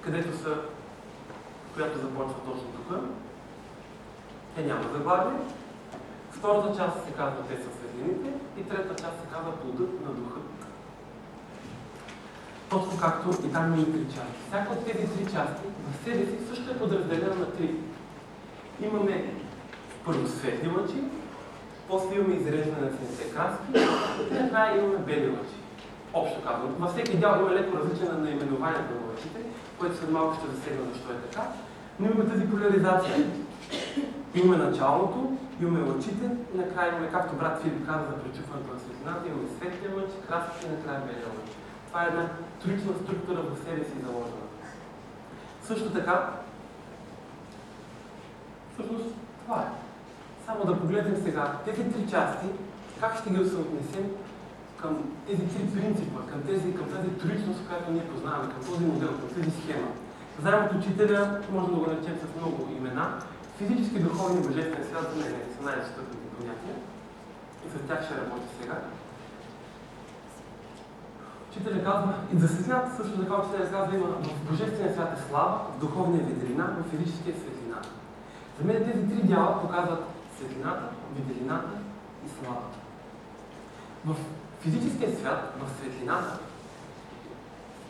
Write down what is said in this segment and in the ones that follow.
където са, която започва точно тук. Те няма заглавие. Втората част се казва те са светлините и третата част се казва плодът на духа. Точно както и там има три части. Всяка от тези три части в себе си също е подразделена на три. Имаме първо светли лъчи, после имаме изреждане на цветните краски и накрая имаме бели лъчи. Общо казвам. Във всеки дял има леко различен наименованието на лъчите, което след малко ще засегна защо е така. Но имаме тази поляризация. Имаме началото, имаме лъчите и накрая имаме, както брат Филип каза за пречупването на светлината, имаме светлия лъч, краските и накрая белия лъч. Това е една троична структура в себе си заложена. Също така, всъщност това е. Само да погледнем сега тези три части, как ще ги съотнесем към тези три принципа, към тази троичност, която ние познаваме, към този модел, към тази схема. Заедно от учителя, може да го наречем с много имена, физически, духовни, божествен свят, за мен са най-достъпните понятия и с тях ще работя сега. Учителя казва, и за светлината също така учителя казва, има в божествения свят е слава, в духовния виделина, в физическия светлина. За мен тези три дяла показват светлината, виделината и славата. В физическия свят, в светлината,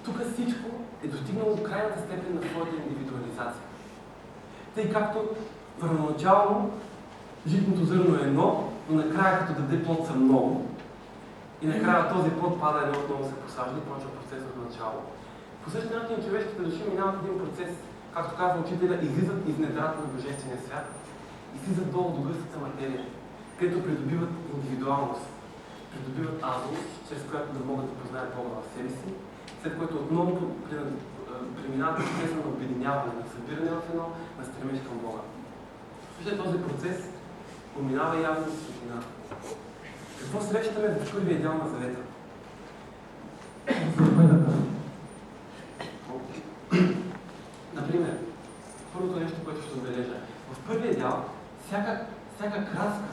тук всичко е достигнало крайната степен на своята индивидуализация. Тъй както първоначално житното зърно е едно, но накрая като даде плод са много, и накрая този плод пада едно отново се посажда и почва процес от начало. По същия начин човешките души минават един процес, както казва учителя, излизат из недрата на Божествения свят, излизат долу до гъстата материя, където придобиват индивидуалност, придобиват азус, чрез която да могат да познаят Бога в себе си, след което отново преминават процеса на обединяване, на събиране в едно, на стремеж към Бога. След този процес поминава явно светлината. Какво срещаме в първия дял на Завета? Например, първото нещо, което ще отбележа. В първия дял всяка краска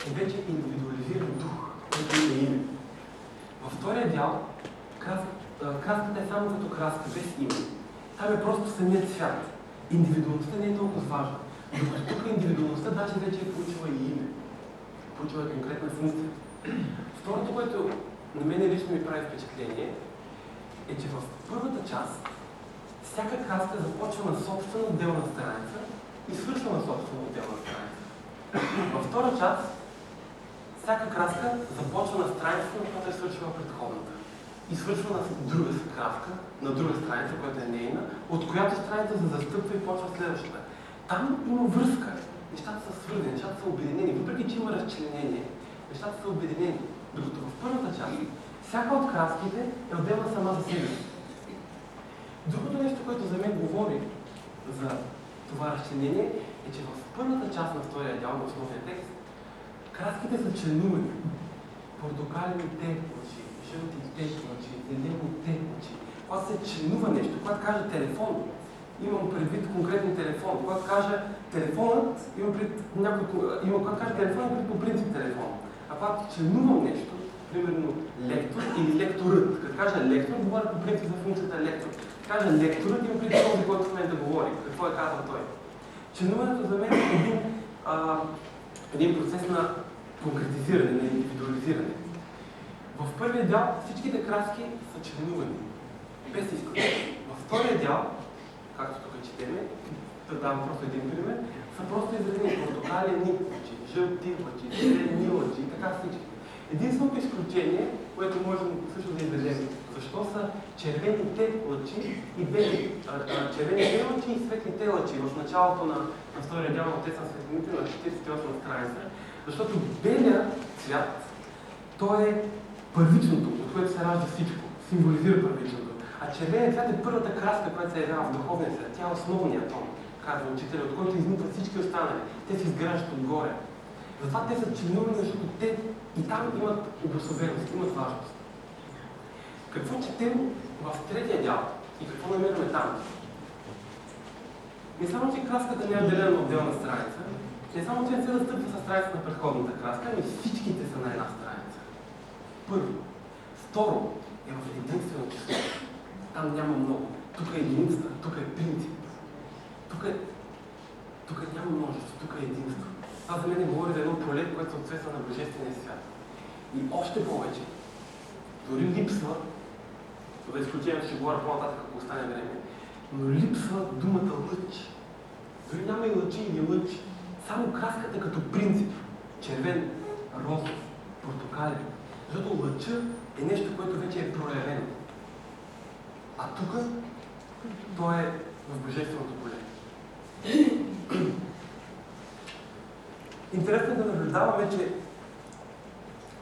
е вече индивидуализиран дух, който има име. Във втория дял краската е само като краска, без име. Там е просто самият свят. Индивидуалността не е толкова важна. Докато тук индивидуалността даже вече е получила и име. Получила е конкретна функция. Второто, което на мен лично ми прави впечатление, е, че в първата част всяка краска започва на собствена отделна страница и свършва на собствена отделна страница. Във втора част всяка краска започва на страницата, на която е свършила предходната. И свършва на друга краска, на друга страница, която е нейна, от която страница се застъпва и почва следващата. Там има връзка. Нещата са свързани, нещата са обединени. Въпреки че има разчленение, нещата са обединени. Докато в първата част, всяка от краските е отделна сама за себе си. Другото нещо, което за мен говори за това разчленение, е, че в първата част на втория дял на основния текст, краските са членувани. Портокалите очи, жълтите очи, зелените очи. Когато се членува нещо, когато кажа телефон, имам предвид конкретен телефон. Когато кажа телефонът, когато кажа телефон, имам предвид по принцип телефон. А когато членувам нещо, примерно лектор или лекторът, като кажа лектор, говоря по принцип за функцията лектор. Кажа лекторът, имам предвид този, който в момента говори. Какво е казал той? Членуването за мен е един процес на конкретизиране, на индивидуализиране. В първия дял всичките краски са членувани, без изключение. Във втория дял, както тук четеме, да давам просто един пример, са просто изредени портокалени очи, жълти очи, зелени очи и така всички. Единственото изключение, което можем също да изведем, защо са червените лъчи и бели, червените лъчи и светлите лъчи в началото на втория дял на Отец на светлините на 48 страница, защото белият цвят, той е първичното, от което се ражда всичко, символизира първичното. А червеният цвят е първата краска, която се явява в духовния свят. Тя е основният тон, казва учителя, от който изникват всички останали. Те се изграждат отгоре. Затова те са членувани, защото те и там имат обособеност, имат важност. Какво четем в третия дял и какво намираме там? Не само, че краската не е отделена на отделна страница, не само, че не се застъпва с страницата на предходната краска, ами всичките са на една страница. Първо. Второ е в единствено число. Там няма много. Тук е единица, тук е принцип. Тук няма множество, тук е единство. Това за мен говори за едно поле, което съответства на Божествения свят. И още повече, дори липсва, за изключение ще говоря по-нататък, ако остане време, но липсва думата лъч. Дори няма и лъчи или лъч. Само краската като принцип. Червен, розов, портокален. Защото лъча е нещо, което вече е проявено. А тук, то е в Божественото поле. Интересно е да наблюдаваме, че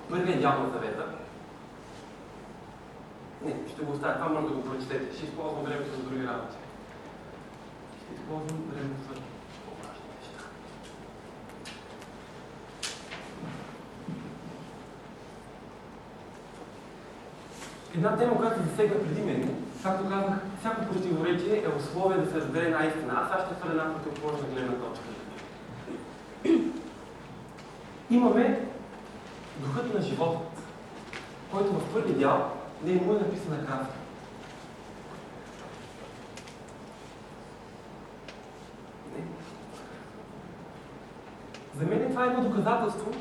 първият дял на завета, не, ще го оставя, това може да го прочетете. Ще използвам времето за други работи. Ще използвам времето за по-важни неща. Една тема, която се засегна преди мен, както казах, всяко противоречие е условие да се разбере една истина. Аз ще хвърля една противоположна гледна точка. Имаме духът на живота, който в първи дял не му е написана краска. За мен това е едно доказателство,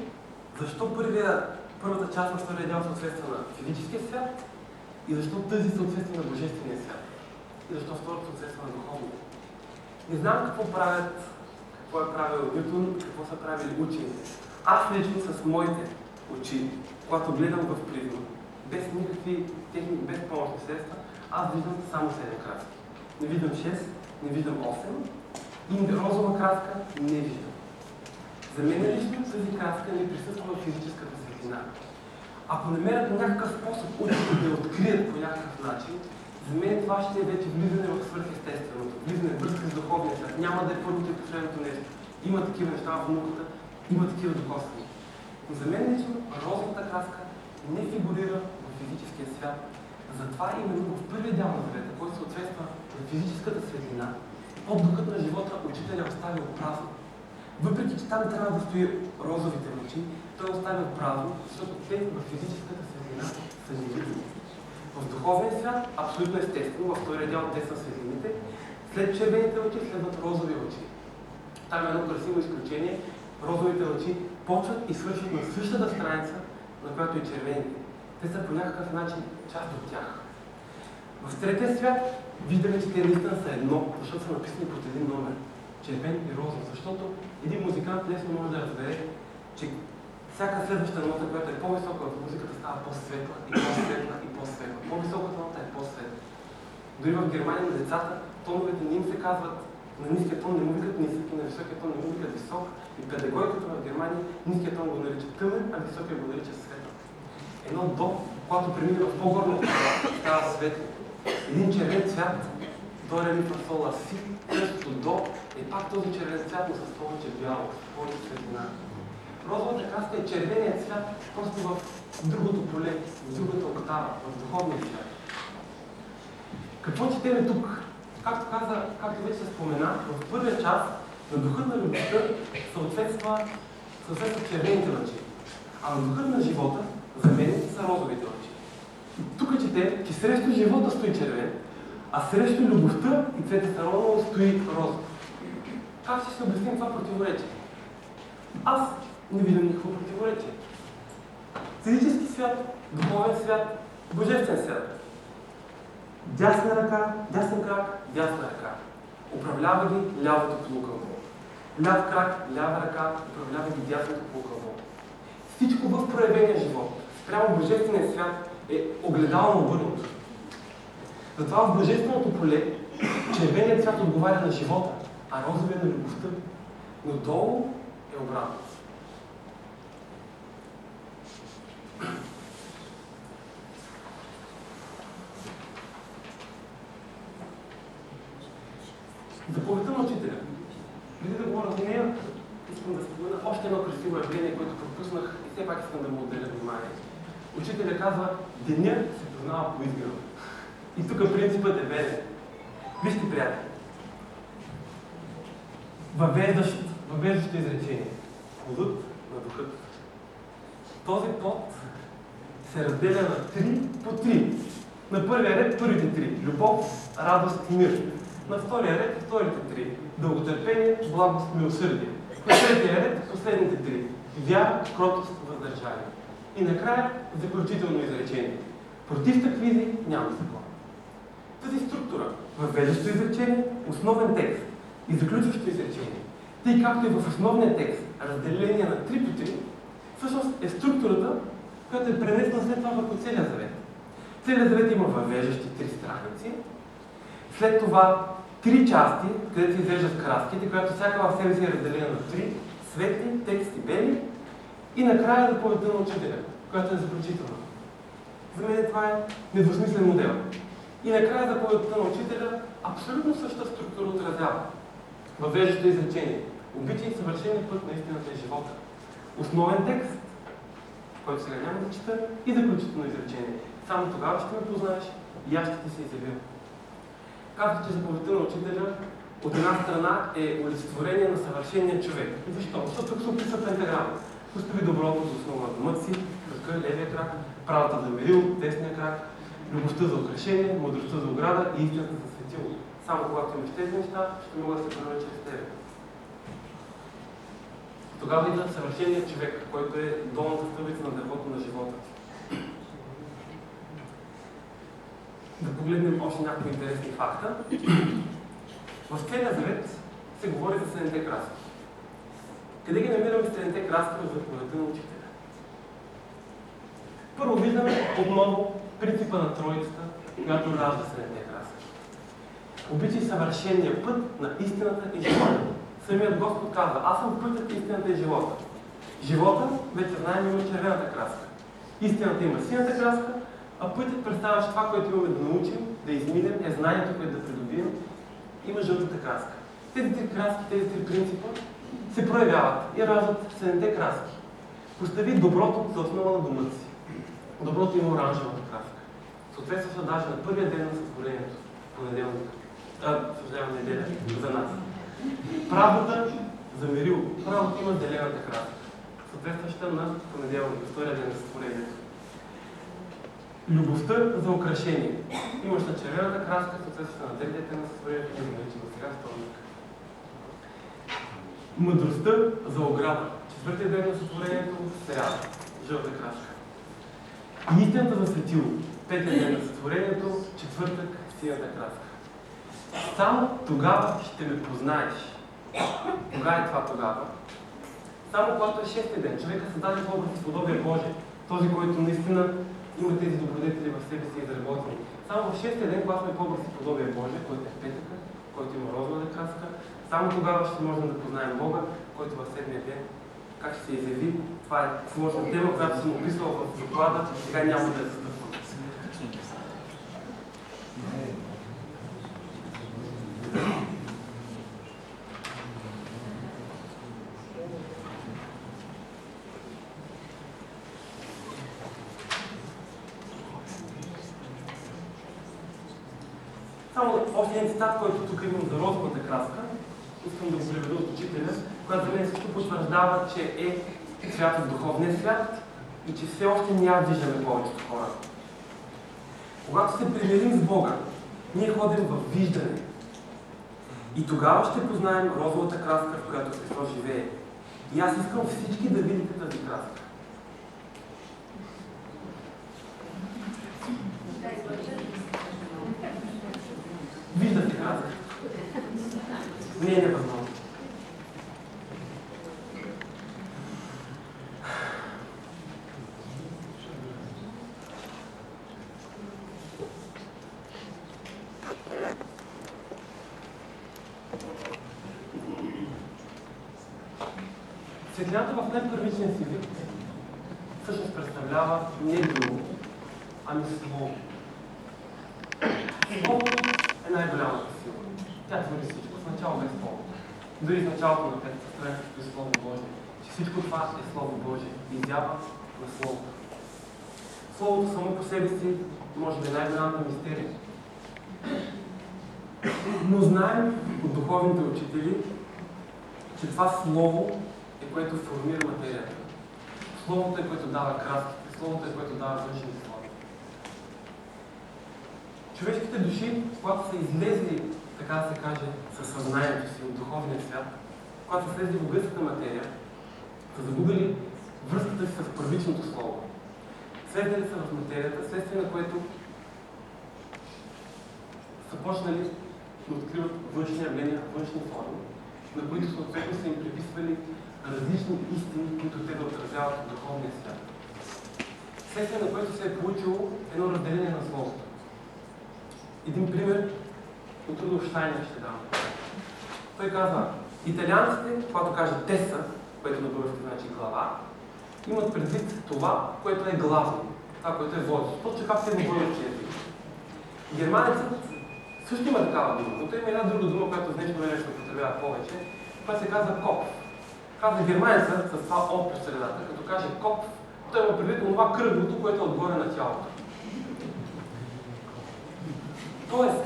защо първата част на втория дял съответства на физическия свят и защо тази съответства на Божествения свят. И защо второто съответства на духовния. Не знам какво е правил Нютон, какво са правили учените. Аз лично с моите очи, когато гледам в призма, без никакви техники, без помощни средства, аз виждам само 7 краски. Не виждам 6, не виждам 8 и розова краска не виждам. За мен лично тази краска не присъства в физическата светлина. Ако намерят някакъв способ учените да я открият по някакъв начин, за мен това ще е вече влизане в свръхестественото, влизане в връзка с духовния свят. Няма да е първото и последното нещо. Има такива неща в науката, има такива докосвания. Но за мен лично розовата краска не фигурира в физическия свят. Затова именно в първия дял на завета, който съответства на физическата светлина, под духът на живота учителя е оставил празно. Въпреки че там трябва да стои розовите лъчи, той е оставил празно, защото те в физическата светлина са невидими. В духовния свят, абсолютно естествено, във втория дял те са светлините, след червените лъчи следват розови лъчи. Там е едно красиво изключение. Розовите лъчи почват и свършват на същата страница, на която и червените. Те са по някакъв начин част от тях. В третия свят виждаме, че те наистина са едно, защото са написани под един номер. Червен и розов. Защото един музикант лесно може да разбере, че всяка следваща нота, която е по-висока в музиката, става по-светла и по-светла и по-светла. По-високата нота е по-светла. Дори в Германия на децата тоновете не им се казват на ниския тон, не му викат нисък и на високия тон не му викат висок. И педагогиката в Германия ниския тон го нарича тъмен, а високия го нарича светъл. Едно до, когато премине в по-горна става светло. Един червен цвят, до ре ми фа сол ла си, същото до е пак този червен цвят, но с повече бяло, с повече светлина. Розовата краска е червеният цвят, просто в другото поле, в другата октава, в духовния свят. Какво четеме тук? Както вече се спомена, в първия част на духът на любовта съответства червените лъчи. А на духът на живота за мен са розовите лъчи. И тук чете, че срещу живота стои червен, а срещу любовта и Цвета Саронова стои розов. Как ще се обясним това противоречие? Аз не виждам никакво противоречие. Физически свят, духовен свят, божествен свят. Дясна ръка, дясен крак, дясна ръка. Управлява ги лявото полукълбо. Ляв крак, лява ръка, управлява ги дясното полукълбо. Всичко в проявения живот, спрямо божествения свят, е огледално обърнато. Затова в божественото поле червеният цвят отговаря на живота, а розовия на любовта. Но долу е обратно. Заповедта на учителя. Преди да говоря за нея, искам да спомена още едно красиво явление, което пропуснах и все пак искам да му отделя внимание. Учителя казва, денят се познава по изгрева. И тук принципът е верен. Вижте, приятели. Въвеждащо изречение. Плодът на духът. Този плод се разделя на 3 по 3. На първия ред първите три – любов, радост и мир. На втория ред вторите три – дълготърпение, благост, милосърдие. На третия ред последните три – вяра, кротост, въздържание. И накрая заключително изречение. Против таквизи няма закон. Тази структура, въвеждащо изречение, основен текст и заключващо изречение, тъй както и в основния текст, разделение на 3 по 3, всъщност е структурата, която е пренесена след това върху целия завет. Целият завет има въвеждащи 3 страници, след това 3 части, където се извеждат краските, която всяка в себе си е разделена на 3, светли, тексти, бели, и накрая заповедта на учителя, която е заключителна. За мен това е недвусмислен модел. И накрая заповедта на учителя абсолютно същата структура отразява. Въвеждащо изречение. Обичай съвършения път на истината и живота. Основен текст, който сега няма да чета, и заключително изречение. Само тогава ще ме познаеш и аз ще ти се изявя. Казах, че заповедта на учителя от една страна е олицетворение на съвършения човек. Защо? Защото тук се описва пентаграма. Постави доброто за основа на думът си, кръка, левия крак, правата за мерил, десния крак, любовта за украшение, мъдростта за ограда и истината за светило. Само когато имаш тези неща, ще мога да се проявя чрез тебе. Тогава идва съвършеният човек, който е долната стълбица на дървото на живота. Да погледнем още някои интересни факта. В целия завет се говори за 7-те краски. Къде ги намираме 7-те краски в заповедта на учителя? Първо виждаме отново принципа на Троицата, която ражда 7-те краски. Обичай съвършения път на истината и живота. Самият Господ казва, аз съм пътят, истината и живота. Живота, вече знаем, има червената краска. Истината има синята краска, а пътят представяш това, което имаме да научим, да изминем, е знанието, което да придобием, има жълтата краска. Тези 3 краски, тези 3 принципа се проявяват и раждат 7-те краски. Постави доброто за основа на дома си. Доброто има оранжевата краска. Съответства даже на първия ден на сътворението, понеделник. Съжалявам, неделя за нас. Правдата за мерил. Правото има зелената краска, съответстваща на понеделник, втория ден на сътворението. Любовта за украшение. Имаш на червената краска, съответстваща на третия ден на сътворението, да наричаме сега вторник. Мъдростта за ограда. Четвъртия ден на сътворението, сряда. Жълта краска. Истината за светило. Петия ден на сътворението, четвъртък, синята краска. Само тогава ще ме познаеш. Кога е това тогава? Само когато е 6-ти ден. Човека създаде в образ и подобие Божие. Този, който наистина има тези добродетели в себе си изработени. Само в 6-ти ден, когато сме по образ и подобие Божие, който е петъка, който има розовата краска, само тогава ще можем да познаем Бога, който в 7-я ден как ще се изяви. Това е сложна тема, която съм описал в доклада, сега няма да я застъпвам. Само още един цитат, който тук имам за розовата краска. Искам да го преведа от учителя, която за мен също потвърждава, че е свят от духовния свят и че все още не я виждаме повечето хора. Когато се примирим с Бога, ние ходим в виждане. И тогава ще познаем розовата краска, в която Христос живее. И аз искам всички да видите тази краска. Виждате краска. Не е невъзможно. Светлината в най-първичен си вид всъщност представлява не друго, ами Слово. Словото е най-голямата сила. Тя твори всичко. В начало без Слово. Дори в началото на петата страница е Слово Божие. Че всичко това е Слово Божие. Изява на Словото. Словото само по себе си може да е най-голямата мистерия. Но знаем от духовните учители, че това Слово е което формира материята. Словото е което дава краските, Словото е което дава външните форми. човешките души, когато са излезли, така да се каже, със съзнанието си от духовния свят, когато са слезли в гъстата материя, са загубили връзката си с първичното слово. Слезли са в материята, следствие на което са почнали да откриват външни явления, външни форми, на които съответно са им приписвали различни истини, които те да отразяват от духовния свят. Следствие на което се е получило едно разделение на словото. Един пример от Рудолф Штайнер ще дам. Той казва, италианците, когато кажат теса, което на български значи глава, имат предвид това, което е главно, това, което е водещо. Точно както е на български език. Германецът също има такава дума, но той има една друга дума, която с днешно време ще употребява повече, която се казва копф. Казва германецът с това О по средата, като каже копф, той има предвид това кръглото, което е отгоре на тялото. Тоест,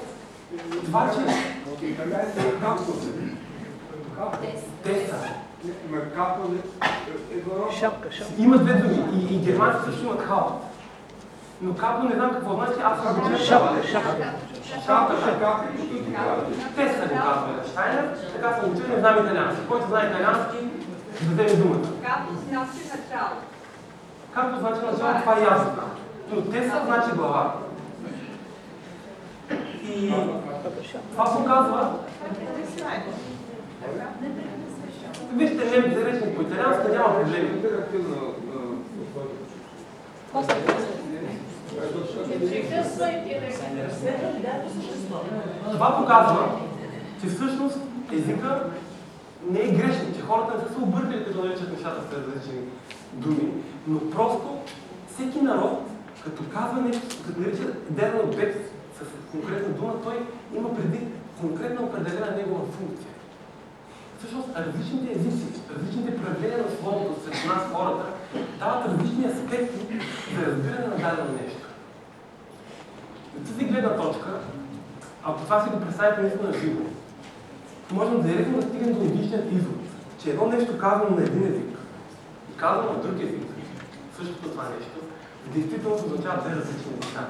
това, че... Теса. Шапка. Има две думи. И германците също имат хаут. Но капо не знам какво значи, аз съм го Шапка. Теса го казва Штайнер, така съм учил, не знам италиански. Който знае италиански, даде ми думата. Капо значи начало. Както значи начало, това е ясно. Но теса значи глава. И това показва... Вижте, немци речни по италиански, няма проблеми. Това показва, че всъщност езика не е грешен, че хората не са се объркали, като наричат нещата с различни думи, но просто всеки народ, като казва нещо, като нарича даден обект с конкретна дума, той има преди конкретно определена негова функция. Всъщност, различните езици, различните проявления на словото сред нас, хората, дават различни аспекти за разбиране на дадено нещо. От тази гледна точка, ако това си го представите наистина живо, можем директно да стигнем до логичният извод, че едно нещо казано на един език и казано на друг език, същото това нещо, действително означава две различни неща.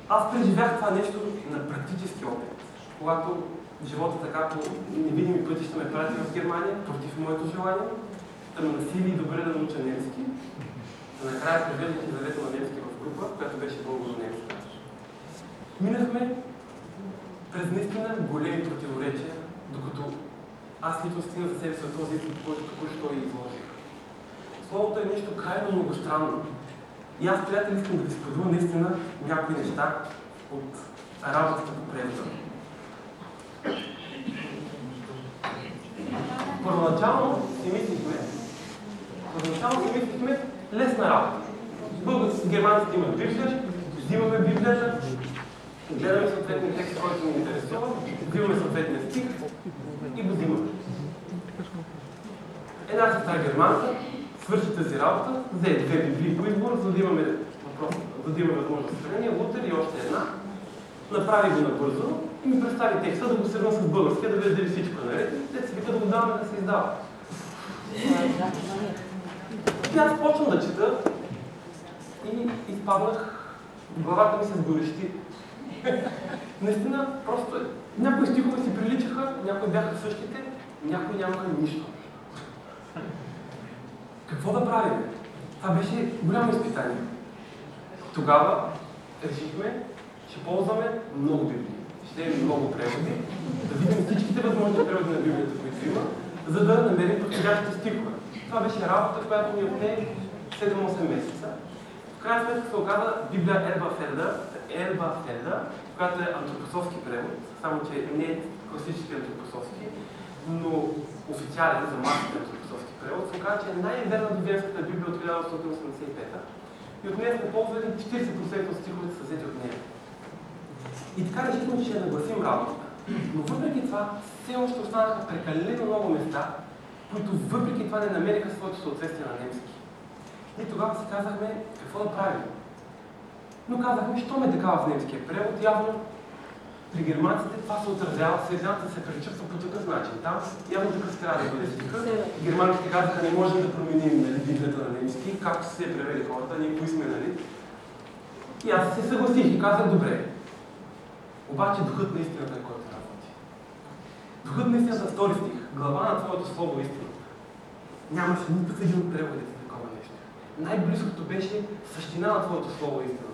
Аз преживях това нещо на практически опит, когато живота така по невидими пътища ме прати в Германия, против моето желание, да ме насили и добре да науча немски. Накрая преведох завета на немски в група, която беше българо-немска. Минахме през наистина големи противоречия, докато аз лично стигна за себе си от този език, който току-що и изложих. Словото е нещо крайно многостранно. И аз, приятели, искам да ви споделя наистина някои неща от работата по превода. Първоначално си мислихме лесна работа. Българските, германците имат Библия, взимаме Библията, гледаме съответния текст, който ни интересува, взимаме съответния стих и го взимаме. Една сестра германка свърши тази работа, взе две библии по избор, за да имаме възможност за съхранение, Лутер и още една. Направи го набързо и ми представи текста да го сравня с българския, да видя дали всичко е наред. Те си вика да го даваме да се издава. И аз почвам да чета и изпаднах, главата ми се сгорещи. Наистина, просто някои стихове си приличаха, някои бяха същите, някои нямаха нищо. Какво да правим? Това беше голямо изпитание. Тогава решихме, че ползваме много Библии. Ще имаме много преводи, да видим всичките възможни преводи на Библията, които има, за да намерим подходящите стихове. Това беше работа, която ни отне 7-8 месеца. В крайна сметка се оказа Библия Елбафелда, която е антропософски превод, само че не е класически антропософски, но официален за масите антропософски превод, се оказа, че е най-верна до Венската Библия от 1885 и от нея сме ползвали 40% от стиховете са взети от нея. И така решихме, че ще нагласим работата. Но въпреки това, все още останаха прекалено много места, които въпреки това не намериха своето съответствие на немски. И тогава си казахме какво да правим. Но казахме, що ме такава в немския превод, явно При германците това се отразява, светлината се пречупва по такъв начин. Там явно такъв трябва да бъде стиха. Германците казаха, не можем да променим Библията на немски, както се превели хората, ние кои сме, нали? И аз се съгласих и казах, добре. Обаче духът на истината е който работи. Духът на истината, втори стих, глава на твоето слово истина. Нямаше никакъв един от преводите такова нещо. Най-близкото беше същина на твоето слово истина.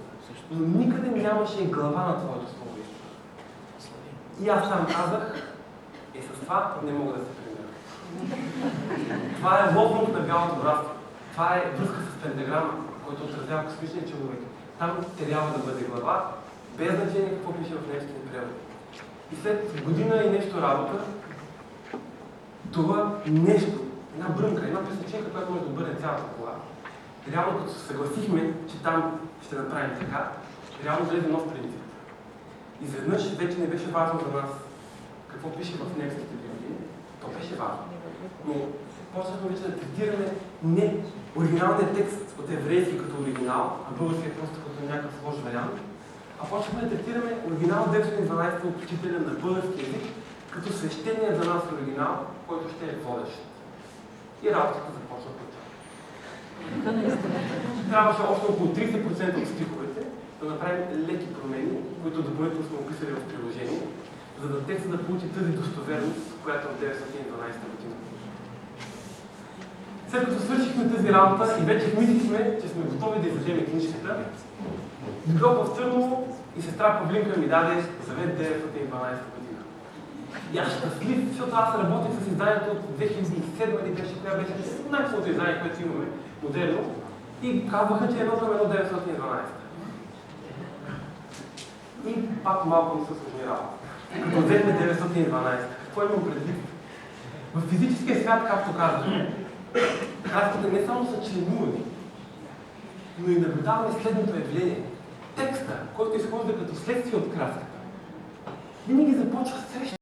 Но никъде нямаше глава на твоето слово истина. И аз там казах, с това не мога да се примеря. Това е лозунг на бялото братство. Това е връзка с пентаграма, който отразява космичния човек. Там трябва да бъде глава, без значение какво пише в немския превод. И след година и нещо работа, това нещо, една брънка, една пресеченка, която може да обърне цялата кола, реално като се съгласихме, че там ще направим така, реално влезе нов принцип. Изведнъж вече не беше важно за нас какво пише в немските библии, то беше важно. Но почнахме вече да третираме не оригиналния текст от еврейски като оригинал, а български е просто като някакъв сложен вариант, а почнахме да третираме оригинал 912 от учителя на български език като свещения за нас оригинал, който ще е водещ. И работата започна по това. Трябваше още около 30% от стиховете да направим леки промени, които допълнително сме описали в приложение, за да текста да получи тази достоверност, която е от 912 година. След като свършихме тази работа и вече мислихме, че сме готови да издадем книжката, дойдох в Търново и сестра Павлинка ми даде Завет 912 година. И аз щастлив, защото аз работих с изданието от 2007 или беше, коя беше най-хубавото издание, което имаме, модерно, и казваха, че е едно към 912. И пак малко не се сложни работа. Като взехме 912. Какво имам предвид? В физическия свят, както казахме, краските не само са членувани, но и наблюдаваме следното явление. Текста, който изхожда като следствие от краската, винаги започва срещу